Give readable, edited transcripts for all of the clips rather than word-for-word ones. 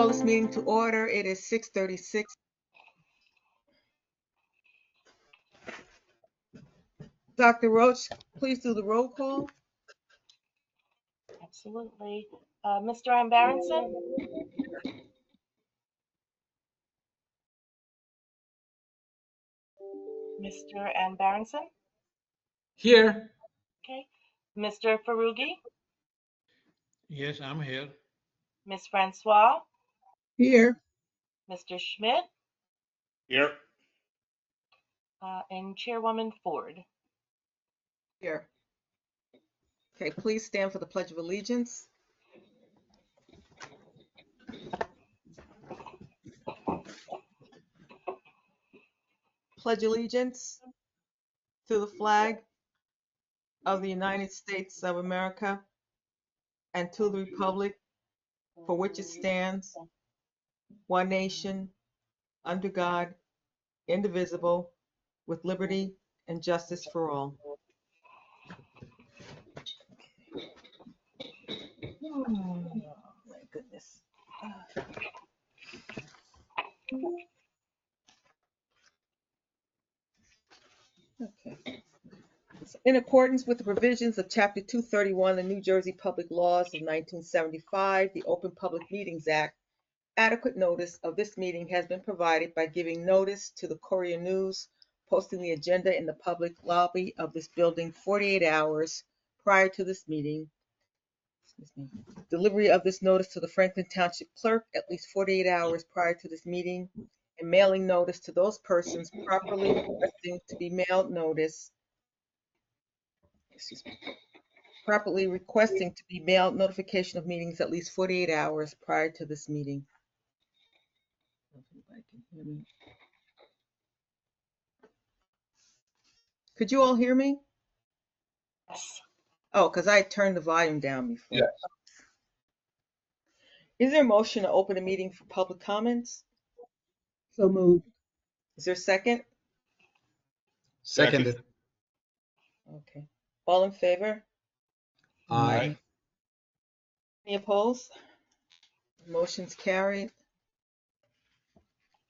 Call this meeting to order. It is 6:36. Dr. Roach, please do the roll call. Absolutely. Mr. Ambarenson? Mr. Ambarenson? Here. Okay. Mr. Farugi? Yes, I'm here. Ms. Francois? Here. Mr. Schmidt? Here. And Chairwoman Ford. Here. Okay, please stand for the Pledge of Allegiance. Pledge allegiance to the flag of the United States of America and to the republic for which it stands, one nation, under God, indivisible, with liberty and justice for all. Oh, my goodness. Okay. In accordance with the provisions of Chapter 231 of the New Jersey Public Laws of 1975, the Open Public Meetings Act, adequate notice of this meeting has been provided by giving notice to the Courier News, posting the agenda in the public lobby of this building 48 hours prior to this meeting. Delivery of this notice to the Franklin Township clerk at least 48 hours prior to this meeting, and mailing notice to those persons properly requesting to be mailed notice. Properly requesting to be mailed notification of meetings at least 48 hours prior to this meeting. Could you all hear me? Yes. Oh, because I turned the volume down before. Yes. Is there a motion to open a meeting for public comments? So moved. Is there a second? Seconded. Okay. All in favor? Aye. Any opposed? Motion's carried.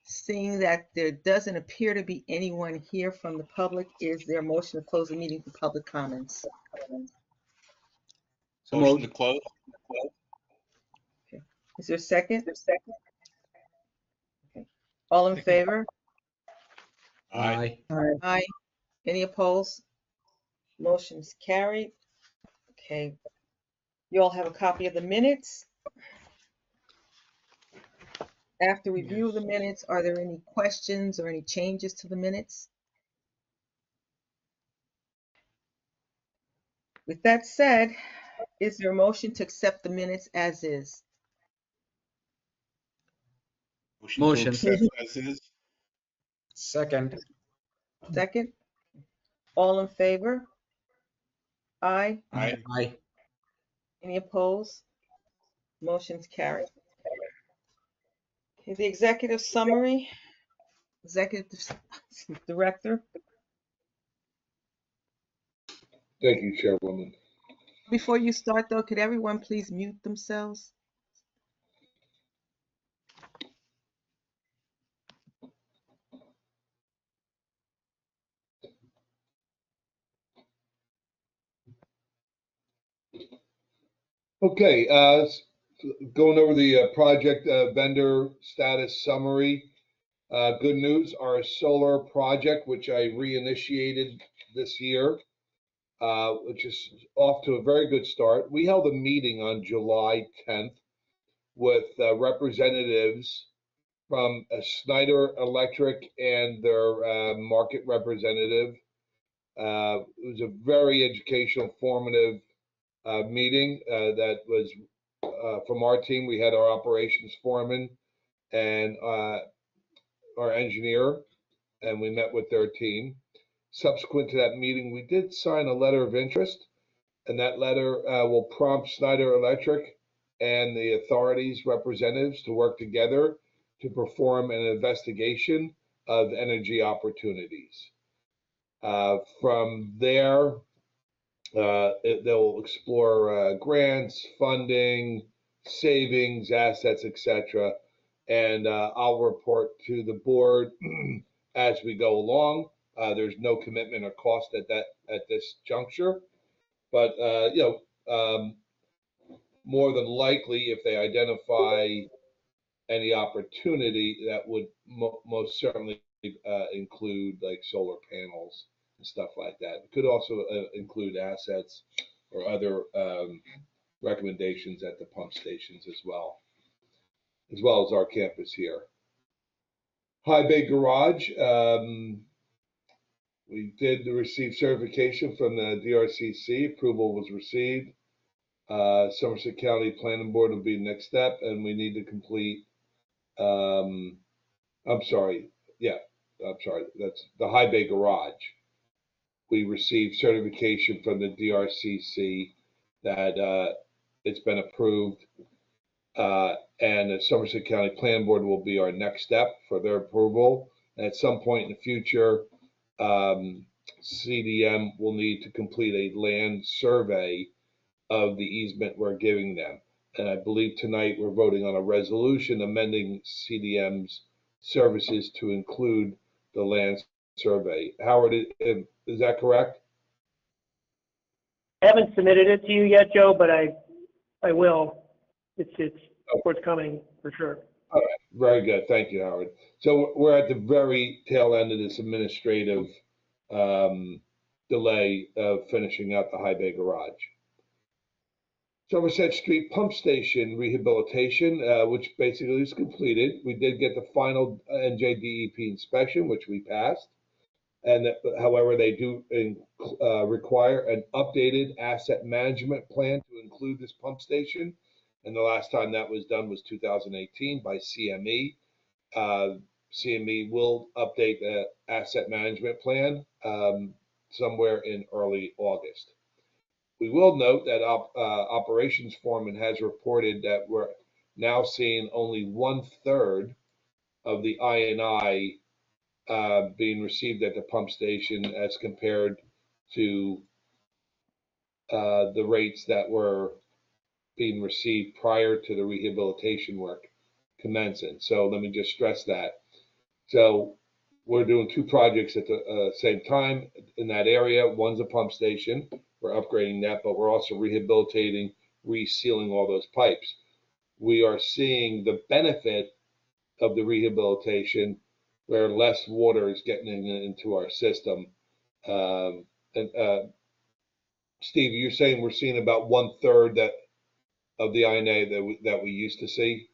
Seeing that there doesn't appear to be anyone here from the public, is there a motion to close the meeting for public comments? So Motion moved. to close. Okay. Is there a second? Okay. All in favor? Aye. Aye. Any opposed? Motion's carried. Okay. You all have a copy of the minutes. After review of the minutes, are there any questions or any changes to the minutes? With that said, is there a motion to accept the minutes as is? Motion. To accept as is. Second. Second? All in favor? Aye. Aye. Aye. Any opposed? Motion's carried. Okay, the executive summary. Executive Director. Thank you, Chairwoman. Before you start, though, could everyone please mute themselves? Okay, going over the project vendor status summary. Good news, our solar project, which I reinitiated this year, which is off to a very good start. We held a meeting on July 10th with representatives from Snyder Electric and their market representative. It was a very educational, formative meeting that was from our team. We had our operations foreman and our engineer, and we met with their team. Subsequent to that meeting, we did sign a letter of interest, and that letter will prompt Snyder Electric and the authorities' representatives to work together to perform an investigation of energy opportunities. From there, they'll explore grants, funding, savings, assets, etc., and I'll report to the board as we go along. There's no commitment or cost at this juncture, but more than likely, if they identify any opportunity, that would most certainly include like solar panels and stuff like that. It could also include assets or other recommendations at the pump stations as well as our campus here. High Bay Garage, we did receive certification from the DRCC. Approval was received. Somerset County Planning Board will be the next step, and we need to complete. That's the High Bay Garage. We received certification from the DRCC that it's been approved, and the Somerset County Planning Board will be our next step for their approval. And at some point in the future, CDM will need to complete a land survey of the easement we're giving them. And I believe tonight we're voting on a resolution amending CDM's services to include the land survey. Howard, is that correct? I haven't submitted it to you yet, Joe, but I will. It's forthcoming for sure. All right, very good. Thank you, Howard. So we're at the very tail end of this administrative delay of finishing up the High Bay Garage. Somerset Street Pump Station rehabilitation, which basically is completed. We did get the final NJDEP inspection, which we passed. And however, they do require an updated asset management plan to include this pump station. And the last time that was done was 2018 by CME. CME will update the asset management plan somewhere in early August. We will note that operations foreman has reported that we're now seeing only 1/3 of the I&I being received at the pump station as compared to the rates that were being received prior to the rehabilitation work commencing. So let me just stress that. So we're doing two projects at the same time in that area. One's a pump station. We're upgrading that, but we're also rehabilitating, resealing all those pipes. We are seeing the benefit of the rehabilitation where less water is getting into our system. Steve, you're saying we're seeing about 1/3 of the INA that we used to see?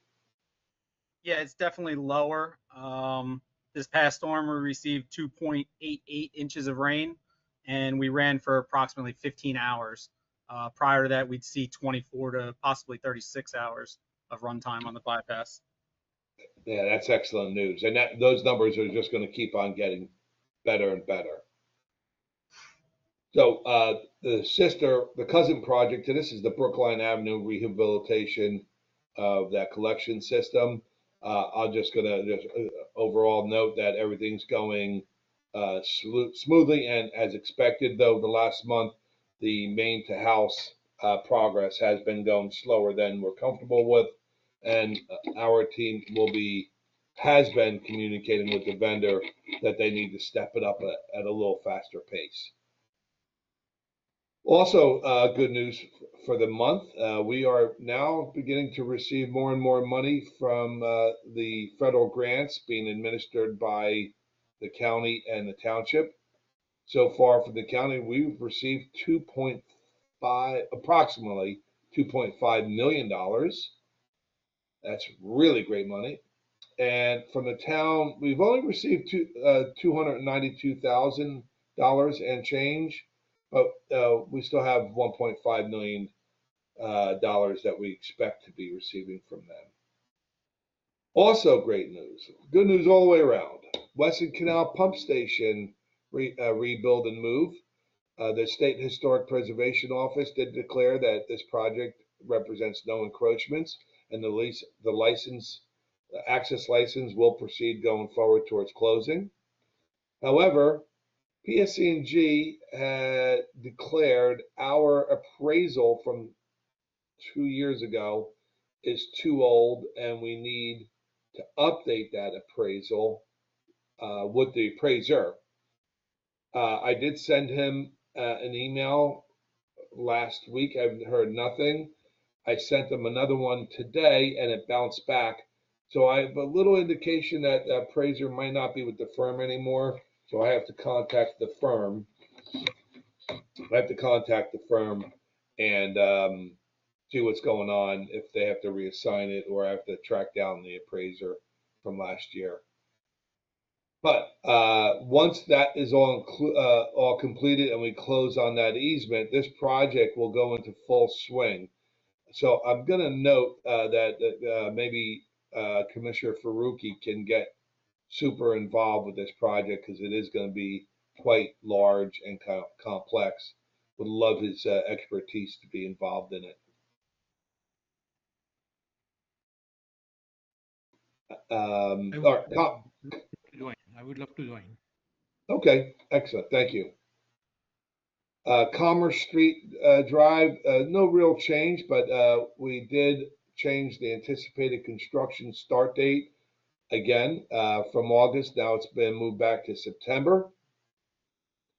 Yeah, it's definitely lower. This past storm, we received 2.88 inches of rain, and we ran for approximately 15 hours. Prior to that, we'd see 24 to possibly 36 hours of runtime on the bypass. Yeah, that's excellent news. And those numbers are just going to keep on getting better and better. So the cousin project to this is the Brookline Avenue rehabilitation of that collection system. I'm just going to overall note that everything's going smoothly and as expected, though the last month, the main to house progress has been going slower than we're comfortable with. And our team has been communicating with the vendor that they need to step it up at a little faster pace. Also, good news for the month. We are now beginning to receive more and more money from the federal grants being administered by the county and the township. So far for the county, we've received approximately $2.5 million. That's really great money. And from the town, we've only received $292,000 and change, but we still have $1.5 million that we expect to be receiving from them. Also great news, good news all the way around. Weston Canal Pump Station rebuild and move. The State Historic Preservation Office did declare that this project represents no encroachments, and the access license will proceed going forward towards closing. However, PSC&G had declared our appraisal from 2 years ago is too old, and we need to update that appraisal with the appraiser. I did send him an email last week. I haven't heard nothing. I sent him another one today and it bounced back. So I have a little indication that the appraiser might not be with the firm anymore. So I have to contact the firm. And see what's going on, if they have to reassign it or I have to track down the appraiser from last year. But once that is all completed and we close on that easement, this project will go into full swing. So I'm going to note that maybe Commissioner Faruqi can get super involved with this project because it is going to be quite large and complex. Would love his expertise to be involved in it. All right, I would love to join. okay, excellent. Thank you. Commerce Street Drive, no real change, but we did change the anticipated construction start date again from August. Now it's been moved back to September.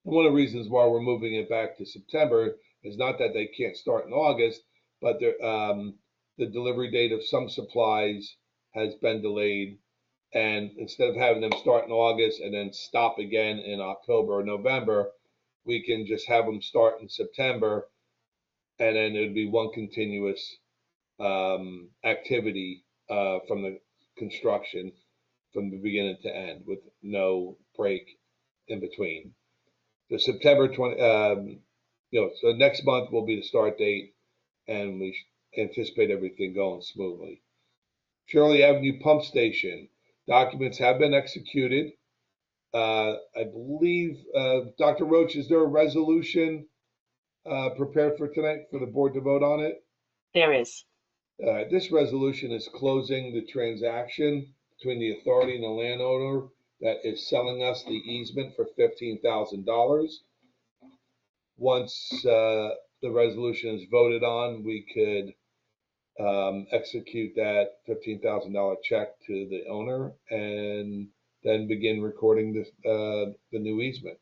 One of the reasons why we're moving it back to September is not that they can't start in August, but the delivery date of some supplies has been delayed. And instead of having them start in August and then stop again in October or November, we can just have them start in September, and then it would be one continuous activity from the construction from the beginning to end with no break in between. So September 20, so next month will be the start date, and we anticipate everything going smoothly. Shirley Avenue Pump Station, documents have been executed. I believe, Dr. Roach, is there a resolution prepared for tonight for the board to vote on it? There is. This resolution is closing the transaction between the authority and the landowner that is selling us the easement for $15,000. Once the resolution is voted on, we could execute that $15,000 check to the owner and then begin recording the new easement.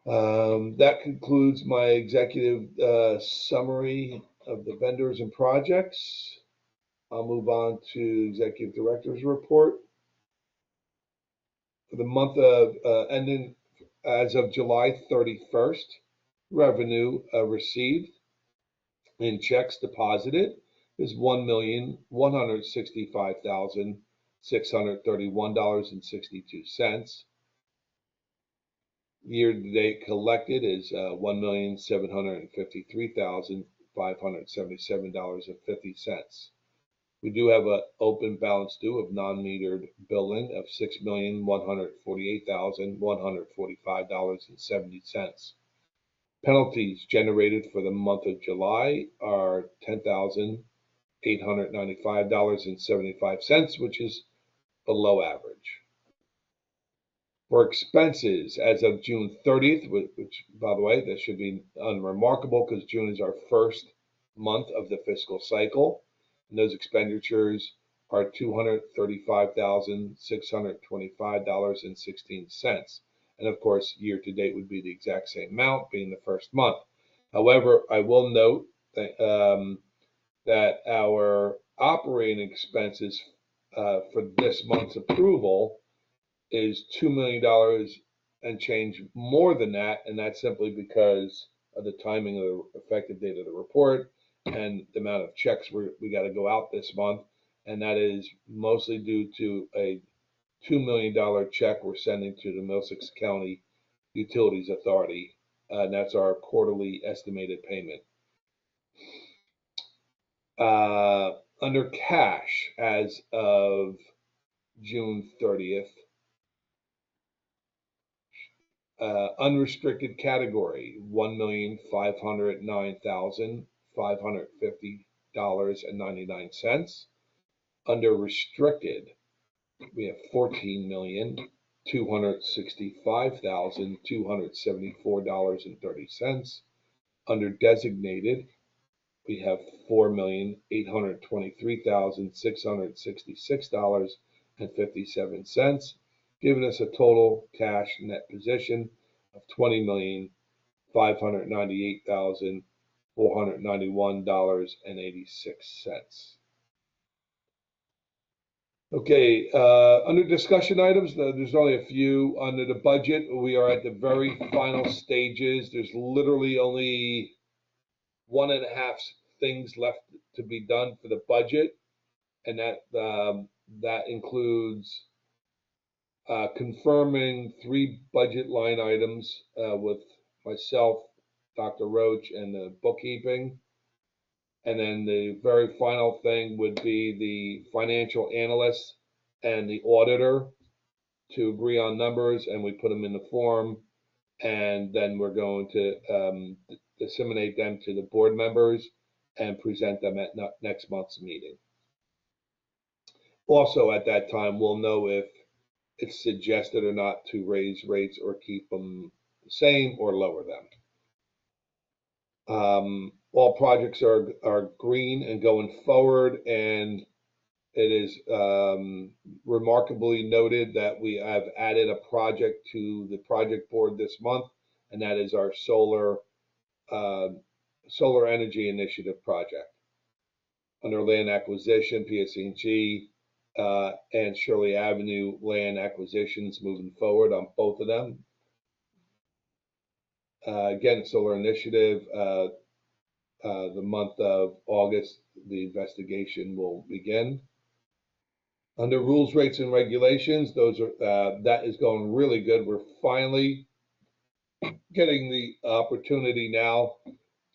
That concludes my executive summary of the vendors and projects. I'll move on to executive director's report. For the month of ending as of July 31st, revenue received and checks deposited is $1,165,631.62. Year-to-date collected is $1,753,577.50. We do have an open balance due of non-metered billing of $6,148,145.70. Penalties generated for the month of July are $10,895.75, which is below average. For expenses as of June 30th, which, by the way, that should be unremarkable because June is our first month of the fiscal cycle, and those expenditures are $235,625.16. And of course, year to date would be the exact same amount, being the first month. However, I will note that our operating expenses for this month's approval is $2 million and change more than that, and that's simply because of the timing of the effective date of the report and the amount of checks we got to go out this month, and that is mostly due to a $2 million check we're sending to the Middlesex County Utilities Authority, and that's our quarterly estimated payment. Under cash, as of June 30th, unrestricted category, $1,509,550.99. Under restricted, we have $14,265,274.30. Under designated, we have $4,823,666.57, giving us a total cash net position of $20,598,491.86. Okay, under discussion items, there's only a few. Under the budget, we are at the very final stages. There's literally only 1.5 things left to be done for the budget, and that includes confirming 3 budget line items with myself, Dr. Roach, and the bookkeeping. And then the very final thing would be the financial analyst and the auditor to agree on numbers, and we put them in the form, and then we're going to disseminate them to the board members and present them at next month's meeting. Also, at that time, we'll know if it's suggested or not to raise rates or keep them the same or lower them. All projects are green and going forward, and it is remarkably noted that we have added a project to the project board this month, and that is our solar energy initiative project. Under land acquisition, PSE&G and Shirley Avenue land acquisitions moving forward on both of them. Again, solar initiative, the month of August, the investigation will begin. Under rules, rates, and regulations, that is going really good. We're finally getting the opportunity now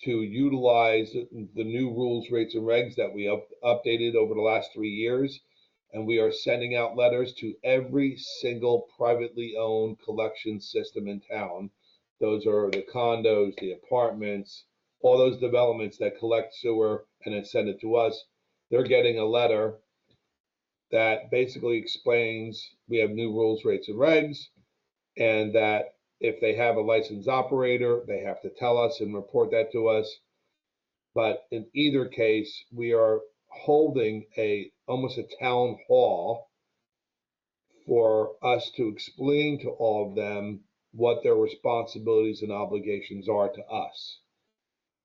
to utilize the new rules, rates, and regs that we updated over the last 3 years. And we are sending out letters to every single privately owned collection system in town. Those are the condos, the apartments, all those developments that collect sewer and then send it to us. They're getting a letter that basically explains we have new rules, rates, and regs, and that if they have a licensed operator, they have to tell us and report that to us. But in either case, we are holding almost a town hall for us to explain to all of them what their responsibilities and obligations are to us.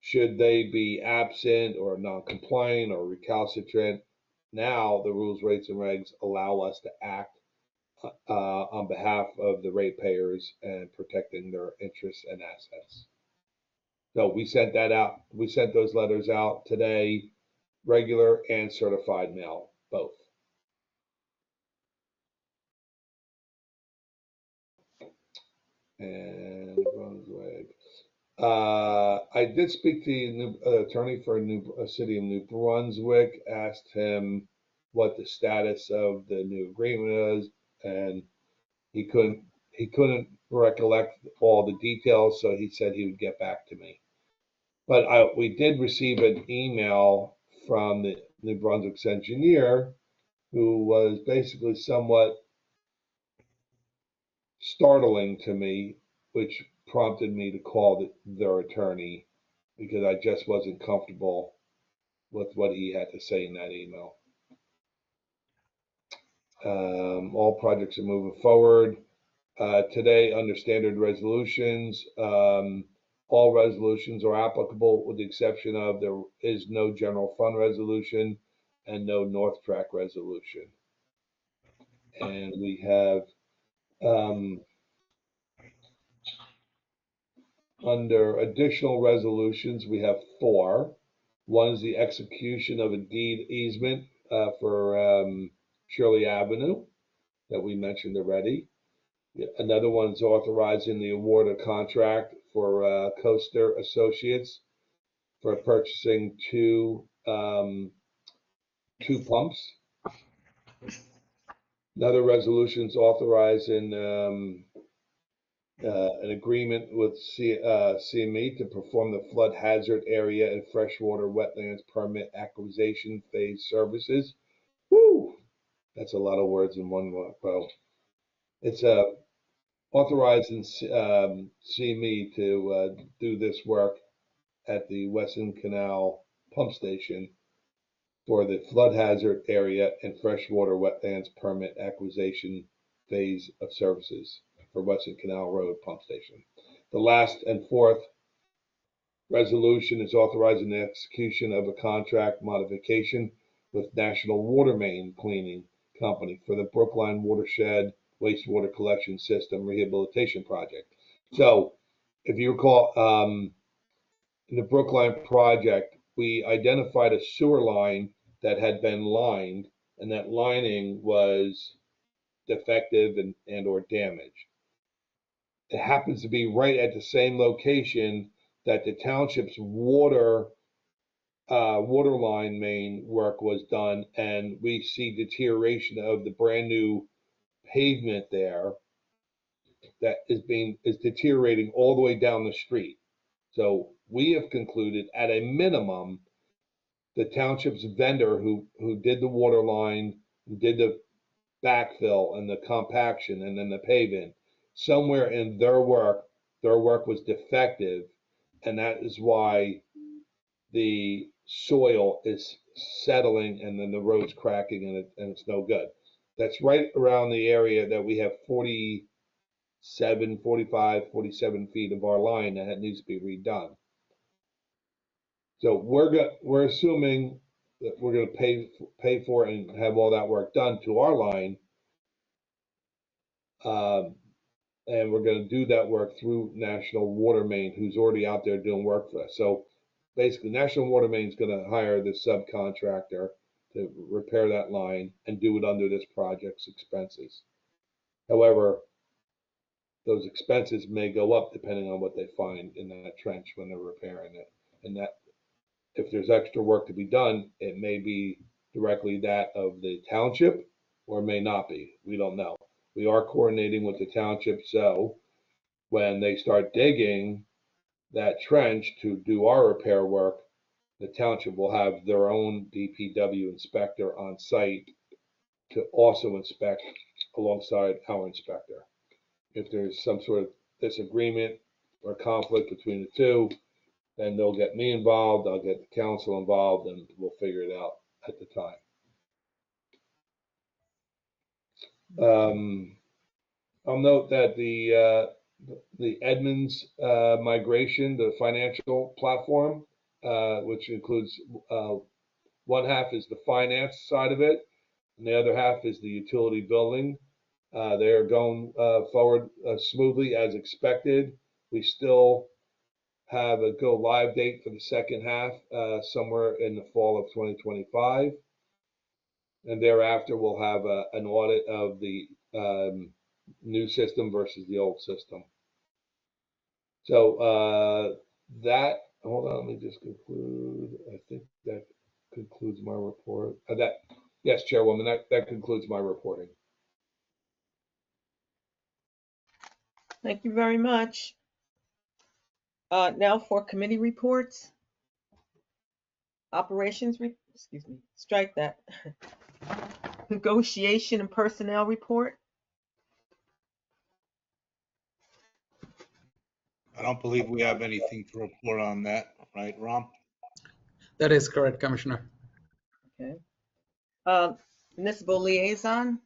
Should they be absent or non-compliant or recalcitrant, now the rules, rates, and regs allow us to act on behalf of the ratepayers and protecting their interests and assets. So we sent that out. We sent those letters out today, regular and certified mail, both. And Brunswick. I did speak to the attorney for city of New Brunswick, asked him what the status of the new agreement is, and he couldn't recollect all the details, so he said he would get back to me. But we did receive an email from the New Brunswick's engineer, who was basically somewhat startling to me, which prompted me to call their attorney because I just wasn't comfortable with what he had to say in that email. All projects are moving forward. Today, under standard resolutions, all resolutions are applicable with the exception of there is no general fund resolution and no North Track resolution. And we have under additional resolutions, we have 4. One is the execution of a deed easement for Shirley Avenue that we mentioned already. Another one is authorizing the award of contract for Coaster Associates for purchasing 2 pumps. Another resolution is authorizing an agreement with CME to perform the flood hazard area and freshwater wetlands permit acquisition phase services. Woo! That's a lot of words in one row. It's authorizing CME to do this work at the Weston Canal pump station for the flood hazard area and freshwater wetlands permit acquisition phase of services for Western Canal Road Pump Station. The last and fourth resolution is authorizing the execution of a contract modification with National Water Main Cleaning Company for the Brookline Watershed Wastewater Collection System Rehabilitation Project. So, if you recall, in the Brookline project, we identified a sewer line that had been lined, and that lining was defective and or damaged. It happens to be right at the same location that the township's water line main work was done, and we see deterioration of the brand new pavement there that is deteriorating all the way down the street. So we have concluded, at a minimum, the township's vendor who did the water line, who did the backfill and the compaction and then the pavement, somewhere in their work was defective, and that is why the soil is settling and then the road's cracking and it's no good. That's right around the area that we have 47 feet of our line that needs to be redone. So we're assuming that we're going to pay for it and have all that work done to our line, and we're going to do that work through National Water Main, who's already out there doing work for us. So basically, National Water Main is going to hire the subcontractor to repair that line and do it under this project's expenses. However, those expenses may go up depending on what they find in that trench when they're repairing it, and that if there's extra work to be done, it may be directly that of the township or may not be. We don't know. We are coordinating with the township, so when they start digging that trench to do our repair work, the township will have their own DPW inspector on site to also inspect alongside our inspector. If there's some sort of disagreement or conflict between the two, then they'll get me involved, I'll get the council involved, and we'll figure it out at the time. I'll note that the Edmunds migration, the financial platform, which includes one half is the finance side of it, and the other half is the utility billing. They are going forward smoothly as expected. We still have a go live date for the second half somewhere in the fall of 2025, and thereafter we'll have an audit of the new system versus the old system. So hold on, let me just conclude. I think that concludes my report. Yes, Chairwoman, that concludes my reporting. Thank you very much. Now for committee reports. Strike that. Negotiation and personnel report. I don't believe we have anything to report on that, right, Rom? That is correct, Commissioner. Okay. Municipal liaison.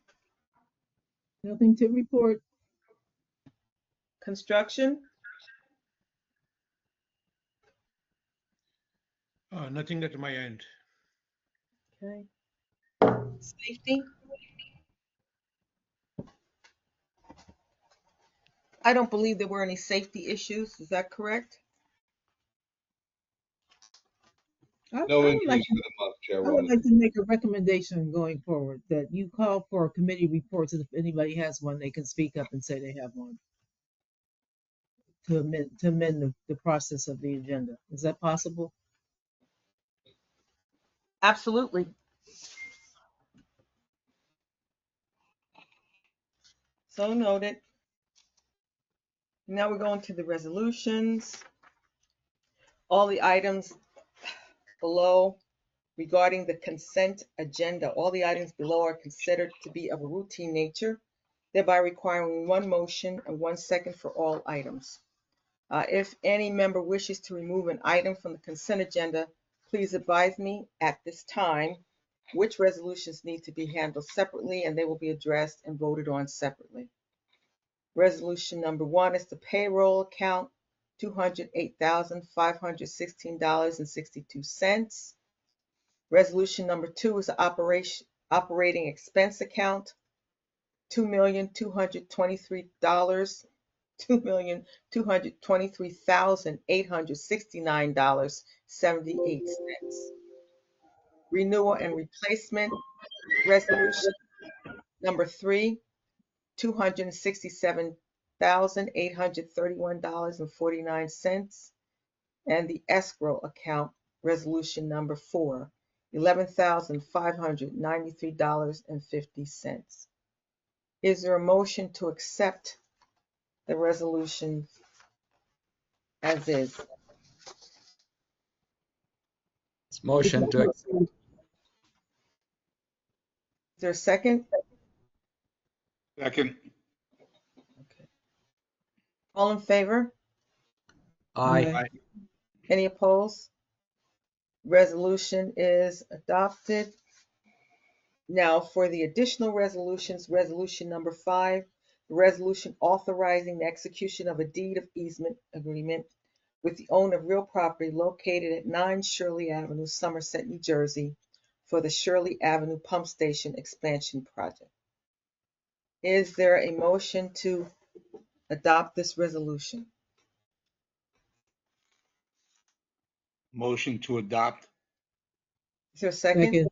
Nothing to report. Construction. Nothing at my end. Okay. Safety. I don't believe there were any safety issues. Is that correct? No increase for the month, I would Chairwoman. like to make a recommendation going forward that you call for committee reports, and if anybody has one, they can speak up and say they have one to amend the process of the agenda. Is that possible? Absolutely. So noted. Now we're going to the resolutions. All the items below regarding the consent agenda, all the items below are considered to be of a routine nature, thereby requiring one motion and 1 second for all items. If any member wishes to remove an item from the consent agenda, Please advise me at this time which resolutions need to be handled separately, and they will be addressed and voted on separately. Resolution number 1 is the payroll account, $208,516.62. Resolution number 2 is the operating expense account, $2,223,869.78. Renewal and replacement resolution number 3, $267,831.49. And the escrow account resolution number 4, $11,593.50. Is there a motion to accept the resolution as is? It's motion to accept. Is there a second? Second. Okay. All in favor? Aye. Any opposed? Resolution is adopted. Now for the additional resolutions, resolution number 5, the resolution authorizing the execution of a deed of easement agreement with the owner of real property located at 9 Shirley Avenue, Somerset, New Jersey, for the Shirley Avenue Pump Station Expansion Project. Is there a motion to adopt this resolution? Motion to adopt. Is there a second? Second.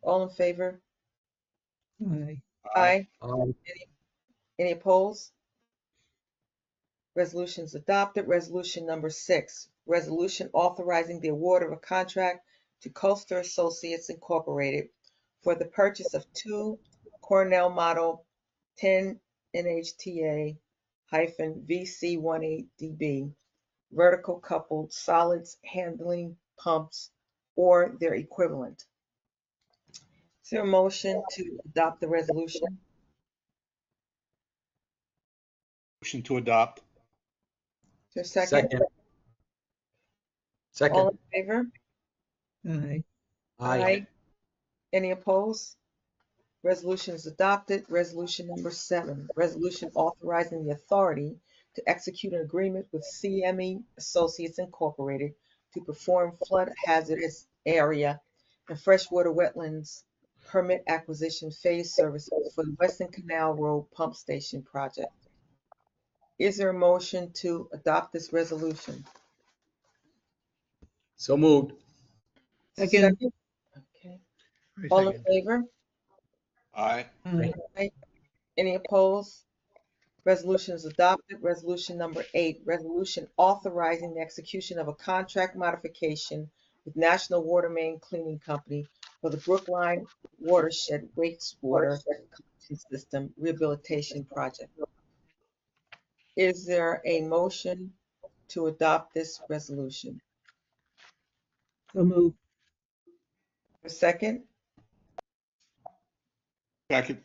All in favor? Aye. Aye. Aye. Any opposed? Resolution is adopted. Resolution number 6, resolution authorizing the award of a contract to Coaster Associates Incorporated for the purchase of 2 Cornell Model 10 NHTA-VC18DB vertical coupled solids handling pumps or their equivalent. Is there a motion to adopt the resolution? Motion to adopt. Is there a second? Second. All Second. in favor? Aye. Aye. Any opposed? Resolution is adopted. Resolution number 7, resolution authorizing the authority to execute an agreement with CME Associates Incorporated to perform flood hazardous area and freshwater wetlands permit acquisition phase services for the Western Canal Road Pump Station project. Is there a motion to adopt this resolution? So moved. Second. Okay. All in favor? Aye. Aye. Any opposed? Resolution is adopted. Resolution number 8, resolution authorizing the execution of a contract modification with National Water Main Cleaning Company for the Brookline Watershed Wastewater Collection System Rehabilitation Project. Is there a motion to adopt this resolution? So moved. A second? Second.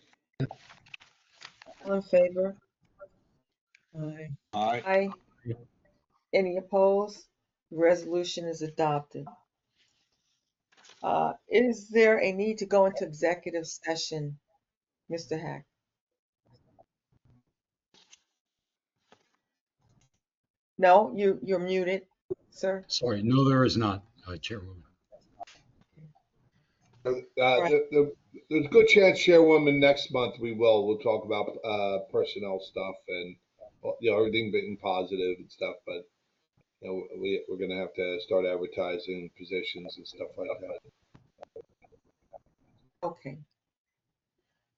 All in favor? Aye. Aye. Aye. Any opposed? The resolution is adopted. Is there a need to go into executive session, Mr. Hack? No, you're muted, sir. Sorry, no, there is not, Chairwoman. There's a good chance, Chairwoman, next month we'll talk about personnel stuff and everything being positive and stuff. But we're going to have to start advertising positions and stuff like that. Okay.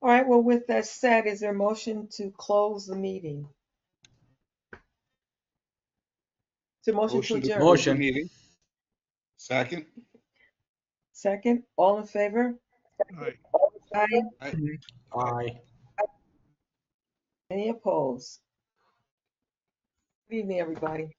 All right. Well, with that said, is there a motion to close the meeting? To motion to Motion to adjourn. close the Motion. meeting. Second. Second. All in favor? Aye. Aye. Aye. Any opposed? Good evening, everybody.